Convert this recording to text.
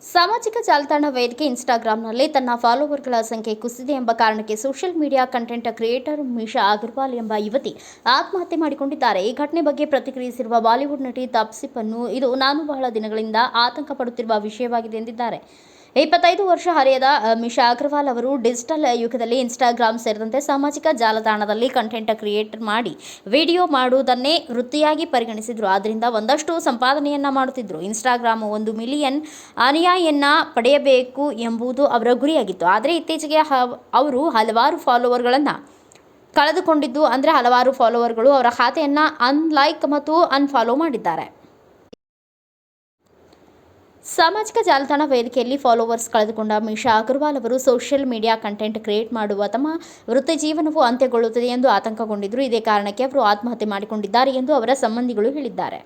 ಸಾಮಾಜಿಕ ಜಾಲತಾಣ ವೇದಿಕೆ ಇನ್ಸ್ಟಾಗ್ರಾಂನಲ್ಲಿ ತನ್ನ ಫಾಲೋವರ್ಗಳ ಸಂಖ್ಯೆ ಕುಸಿದಿದೆ ಎಂಬ ಕಾರಣಕ್ಕೆ social media content creator Misha Agarwal ಎಂಬ ಯುವತಿ ಆತ್ಮಹತ್ಯೆ ಮಾಡಿಕೊಂಡಿದ್ದಾರೆ. ಈ ಘಟನೆ ಬಗ್ಗೆ ಪ್ರತಿಕ್ರಿಯಿಸಿರುವ ಬಾಲಿವುಡ್ ನಟಿ ತಾಪ್ಸಿ ಪನ್ನು, ಇದು ನಾನು ಬಹಳ ದಿನಗಳಿಂದ ಆತಂಕ ಪಡುತ್ತಿರುವ ವಿಷಯವಾಗಿದೆ ಎಂದಿದ್ದಾರೆ. 25 ವರ್ಷ ಹರೆಯದ ಮಿಶಾ ಅಗರ್ವಾಲ್ ಅವರು ಡಿಜಿಟಲ್ ಯುಗದಲ್ಲಿ ಇನ್ಸ್ಟಾಗ್ರಾಂ ಸೇರಿದಂತೆ ಸಾಮಾಜಿಕ ಜಾಲತಾಣದಲ್ಲಿ ಕಂಟೆಂಟ್ ಕ್ರಿಯೇಟ್ ಮಾಡಿ ವಿಡಿಯೋ ಮಾಡುವುದನ್ನೇ ವೃತ್ತಿಯಾಗಿ ಪರಿಗಣಿಸಿದ್ರು. ಆದ್ದರಿಂದ ಒಂದಷ್ಟು ಸಂಪಾದನೆಯನ್ನ ಮಾಡುತ್ತಿದ್ರು. ಇನ್ಸ್ಟಾಗ್ರಾಂ 1 ಮಿಲಿಯನ್ ಅನುಯಾಯಿಯನ್ನ ಪಡೆಯಬೇಕು ಎಂಬುದು ಅವರ ಗುರಿಯಾಗಿತ್ತು. ಆದರೆ ಇತ್ತೀಚೆಗೆ ಅವರು ಹಲವಾರು ಫಾಲೋವರ್ಗಳನ್ನು ಕಳೆದುಕೊಂಡಿದ್ದು, ಹಲವಾರು ಫಾಲೋವರ್ಗಳು ಅವರ ಖಾತೆಯನ್ನ ಅನ್ಲೈಕ್ ಮತ್ತು ಅನ್ಫಾಲೋ ಮಾಡಿದ್ದಾರೆ. ಸಾಮಾಜಿಕ ಜಾಲತಾಣ ವೇದಿಕೆಯಲ್ಲಿ ಫಾಲೋವರ್ಸ್ ಕಳೆದುಕೊಂಡ ಮಿಶಾ ಅಗರ್ವಾಲ್ ಅವರು ಸೋಷಿಯಲ್ ಮೀಡಿಯಾ ಕಂಟೆಂಟ್ ಕ್ರಿಯೇಟ್ ಮಾಡುವ ತಮ್ಮ ವೃತ್ತಿ ಜೀವನವು ಅಂತ್ಯಗೊಳ್ಳುತ್ತದೆ ಎಂದು ಆತಂಕಗೊಂಡಿದ್ದರು. ಇದೇ ಕಾರಣಕ್ಕೆ ಅವರು ಆತ್ಮಹತ್ಯೆ ಮಾಡಿಕೊಂಡಿದ್ದಾರೆ ಎಂದು ಅವರ ಸಂಬಂಧಿಗಳು ಹೇಳಿದ್ದಾರೆ.